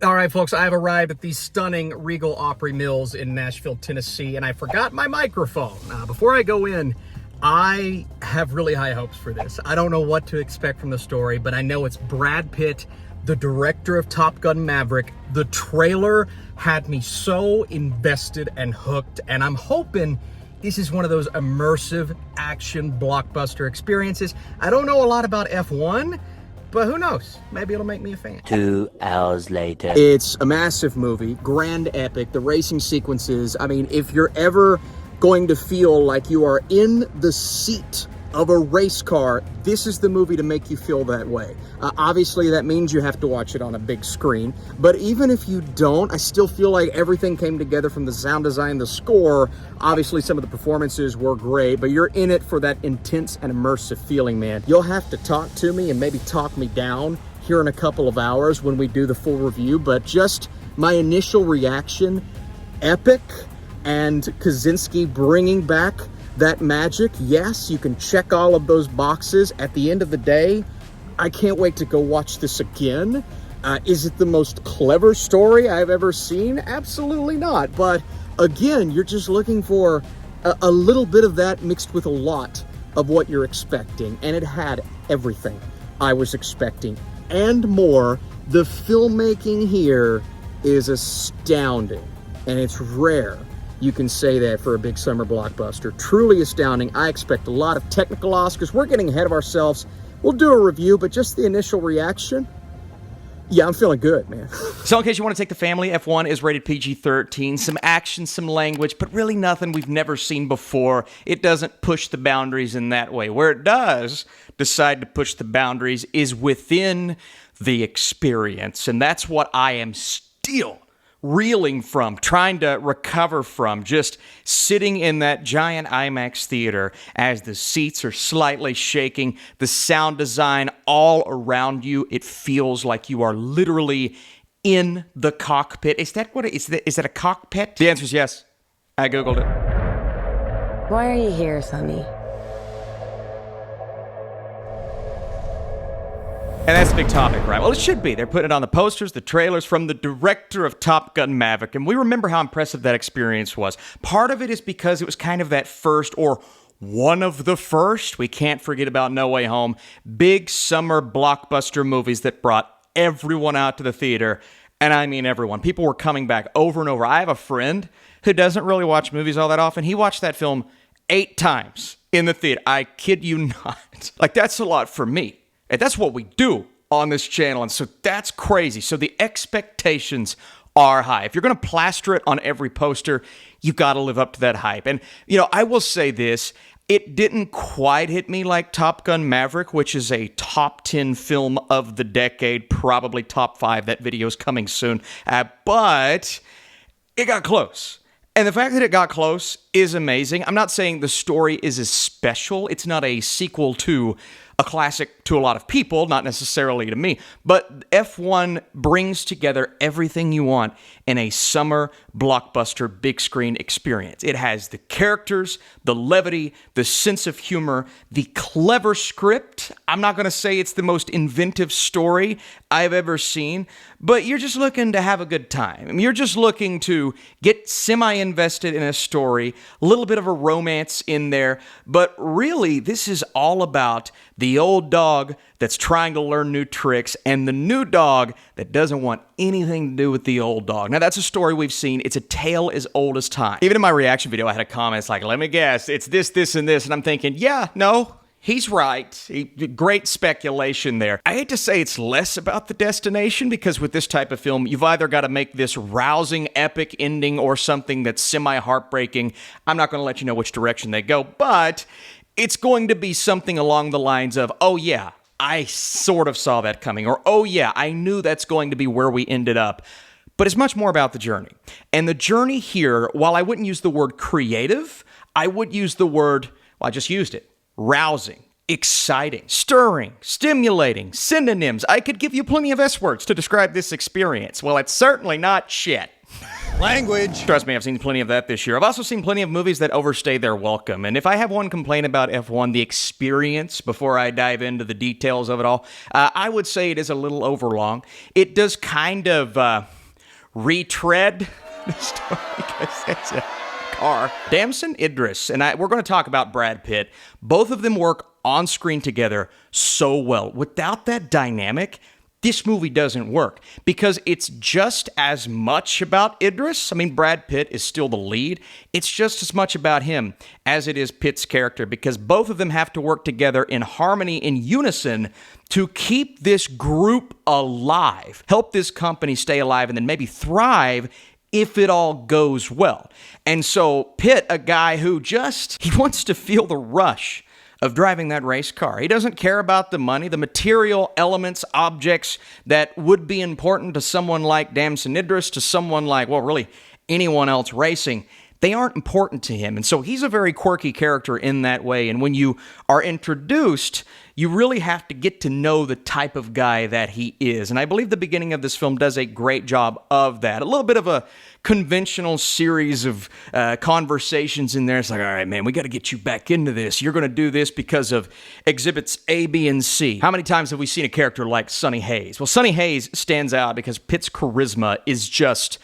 All right, folks, I have arrived at the stunning Regal Opry Mills in Nashville, Tennessee, and I forgot my microphone. Before I go in, I have really high hopes for this. I don't know what to expect from the story, but I know it's Brad Pitt, the director of Top Gun Maverick. The trailer had me so invested and hooked, and I'm hoping this is one of those immersive action blockbuster experiences. I don't know a lot about F1, but who knows? Maybe it'll make me a fan. 2 hours later. It's a massive movie, grand epic, the racing sequences. I mean, if you're ever going to feel like you are in the seat of a race car, this is the movie to make you feel that way. Obviously, that means you have to watch it on a big screen. But even if you don't, I still feel like everything came together from the sound design, the score. Obviously, some of the performances were great, but you're in it for that intense and immersive feeling, man. You'll have to talk to me and maybe talk me down here in a couple of hours when we do the full review. But just my initial reaction, epic, and Kosinski bringing back that magic. Yes, you can check all of those boxes. At the end of the day, I can't wait to go watch this again. Is it the most clever story I've ever seen? Absolutely not. But again, you're just looking for a little bit of that mixed with a lot of what you're expecting. And it had everything I was expecting and more. The filmmaking here is astounding, and it's rare you can say that for a big summer blockbuster. Truly astounding. I expect a lot of technical Oscars. We're getting ahead of ourselves. We'll do a review, but just the initial reaction, yeah, I'm feeling good, man. So in case you want to take the family, F1 is rated PG-13. Some action, some language, but really nothing we've never seen before. It doesn't push the boundaries in that way. Where it does decide to push the boundaries is within the experience. And that's what I am still reeling from, trying to recover from, just sitting in that giant IMAX theater as the seats are slightly shaking, the sound design all around you, it feels like you are literally in the cockpit. Is that what it is? Is that a cockpit? The answer is yes. I Googled it. Why are you here, Sonny? And that's the big topic, right? Well, it should be. They're putting it on the posters, the trailers from the director of Top Gun Maverick. And we remember how impressive that experience was. Part of it is because it was kind of that first, or one of the first, we can't forget about No Way Home, big summer blockbuster movies that brought everyone out to the theater. And I mean everyone. People were coming back over and over. I have a friend who doesn't really watch movies all that often. He watched that film 8 times in the theater. I kid you not. Like, that's a lot for me. And that's what we do on this channel, and so that's crazy. So the expectations are high. If you're going to plaster it on every poster, you got to live up to that hype. And, you know, I will say this, it didn't quite hit me like Top Gun Maverick, which is a top 10 film of the decade, probably top 5. That video's coming soon. But it got close. And the fact that it got close is amazing. I'm not saying the story is as special. It's not a sequel to a classic to a lot of people, not necessarily to me, but F1 brings together everything you want in a summer blockbuster big screen experience. It has the characters, the levity, the sense of humor, the clever script. I'm not going to say it's the most inventive story I've ever seen, but you're just looking to have a good time. I mean, you're just looking to get semi-invested in a story, a little bit of a romance in there, but really this is all about the old dog that's trying to learn new tricks and the new dog that doesn't want anything to do with the old dog. Now, that's a story we've seen. It's a tale as old as time. Even in my reaction video, I had a comment. It's like, let me guess, it's this, this, and this. And I'm thinking, yeah, no, he's right. Great speculation there. I hate to say it's less about the destination, because with this type of film, you've either got to make this rousing, epic ending or something that's semi-heartbreaking. I'm not going to let you know which direction they go, but it's going to be something along the lines of, oh yeah, I sort of saw that coming, or oh yeah, I knew that's going to be where we ended up. But it's much more about the journey. And the journey here, while I wouldn't use the word creative, I would use the word, well, I just used it, rousing, exciting, stirring, stimulating, synonyms. I could give you plenty of S words to describe this experience. Well, it's certainly not shit. Language. Trust me, I've seen plenty of that this year. I've also seen plenty of movies that overstay their welcome. And if I have one complaint about F1, the experience, before I dive into the details of it all, I would say it is a little overlong. It does kind of retread the story because it's a car. Damson Idris, and we're going to talk about Brad Pitt. Both of them work on screen together so well. Without that dynamic, this movie doesn't work because it's just as much about Idris. I mean, Brad Pitt is still the lead. It's just as much about him as it is Pitt's character because both of them have to work together in harmony, in unison, to keep this group alive, help this company stay alive, and then maybe thrive if it all goes well. And so Pitt, a guy who he wants to feel the rush of driving that race car. He doesn't care about the money, the material elements, objects that would be important to someone like Damson Idris, to someone like, well, really anyone else racing. They aren't important to him. And so he's a very quirky character in that way. And when you are introduced, you really have to get to know the type of guy that he is. And I believe the beginning of this film does a great job of that. A little bit of a conventional series of conversations in there. It's like, all right, man, we got to get you back into this. You're going to do this because of exhibits A, B, and C. How many times have we seen a character like Sonny Hayes? Well, Sonny Hayes stands out because Pitt's charisma is just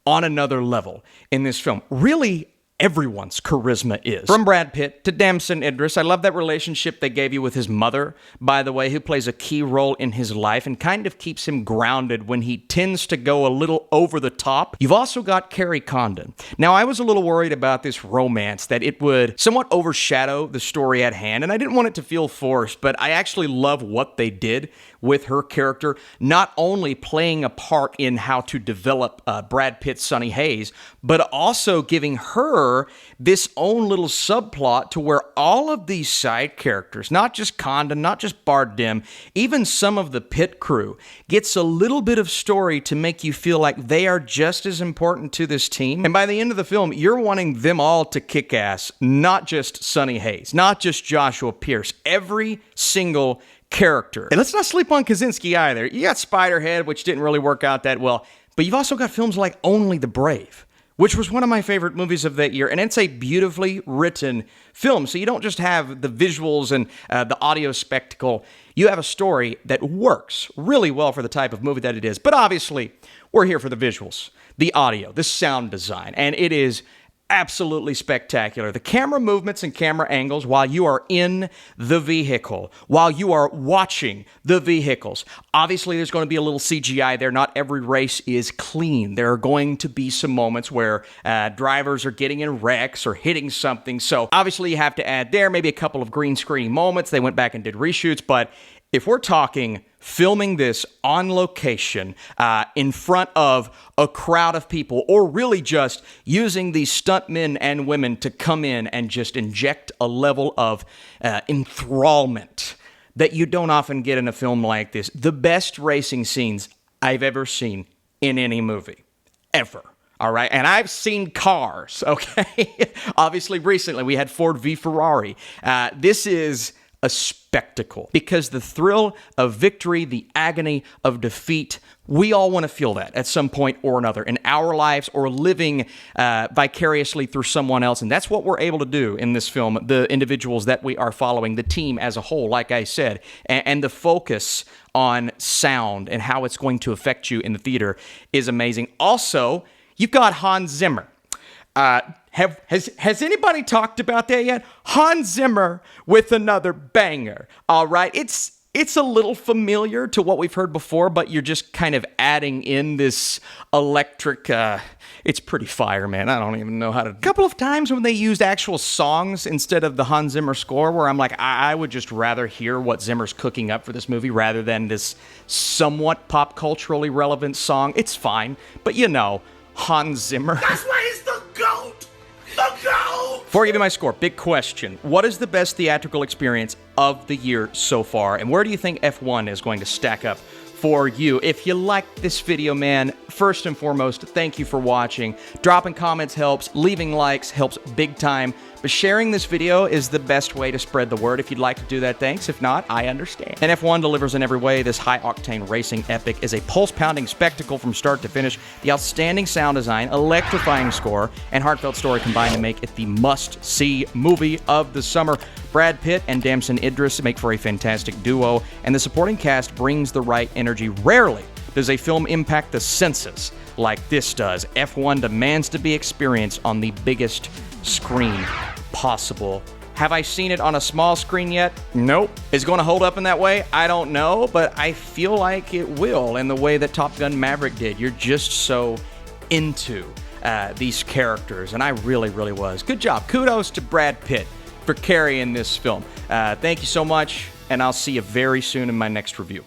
on another level in this film. Really, everyone's charisma is. From Brad Pitt to Damson Idris, I love that relationship they gave you with his mother, by the way, who plays a key role in his life and kind of keeps him grounded when he tends to go a little over the top. You've also got Kerry Condon. Now, I was a little worried about this romance, that it would somewhat overshadow the story at hand, and I didn't want it to feel forced, but I actually love what they did with her character, not only playing a part in how to develop Brad Pitt's Sonny Hayes, but also giving her this own little subplot to where all of these side characters, not just Condon, not just Bardem, even some of the Pitt crew, gets a little bit of story to make you feel like they are just as important to this team. And by the end of the film, you're wanting them all to kick ass, not just Sonny Hayes, not just Joshua Pierce, every single character. And let's not sleep on Kosinski either. You got Spiderhead, which didn't really work out that well, but you've also got films like Only the Brave, which was one of my favorite movies of that year, and it's a beautifully written film. So you don't just have the visuals and the audio spectacle. You have a story that works really well for the type of movie that it is. But obviously, we're here for the visuals, the audio, the sound design, and it is absolutely spectacular. The camera movements and camera angles while you are in the vehicle, while you are watching the vehicles. Obviously, there's going to be a little CGI there. Not every race is clean. There are going to be some moments where drivers are getting in wrecks or hitting something. So obviously, you have to add there maybe a couple of green screen moments. They went back and did reshoots, but if we're talking filming this on location in front of a crowd of people, or really just using these stuntmen and women to come in and just inject a level of enthrallment that you don't often get in a film like this. The best racing scenes I've ever seen in any movie, ever. All right, and I've seen cars, okay? Obviously, recently we had Ford v Ferrari. This is a spectacle because the thrill of victory, the agony of defeat, we all want to feel that at some point or another in our lives or living vicariously through someone else. And that's what we're able to do in this film, the individuals that we are following, the team as a whole, like I said, and the focus on sound and how it's going to affect you in the theater is amazing. Also, you've got Hans Zimmer. Has anybody talked about that yet? Hans Zimmer with another banger. All right, it's a little familiar to what we've heard before, but you're just kind of adding in this electric. It's pretty fire, man. I don't even know how to. A couple of times when they used actual songs instead of the Hans Zimmer score, where I'm like, I would just rather hear what Zimmer's cooking up for this movie rather than this somewhat pop culturally relevant song. It's fine, but you know, Hans Zimmer. That's why he's the GOAT! The GOAT! Before I give you my score, big question. What is the best theatrical experience of the year so far? And where do you think F1 is going to stack up for you. If you liked this video, man, first and foremost, thank you for watching. Dropping comments helps, leaving likes helps big time, but sharing this video is the best way to spread the word. If you'd like to do that, thanks. If not, I understand. And F1 delivers in every way. This high-octane racing epic is a pulse-pounding spectacle from start to finish. The outstanding sound design, electrifying score, and heartfelt story combine to make it the must-see movie of the summer. Brad Pitt and Damson Idris make for a fantastic duo, and the supporting cast brings the right energy. Rarely does a film impact the senses like this does. F1 demands to be experienced on the biggest screen possible. Have I seen it on a small screen yet? Nope. Is it going to hold up in that way? I don't know, but I feel like it will in the way that Top Gun Maverick did. You're just so into these characters, and I really, really was. Good job. Kudos to Brad Pitt for carrying this film. Thank you so much, and I'll see you very soon in my next review.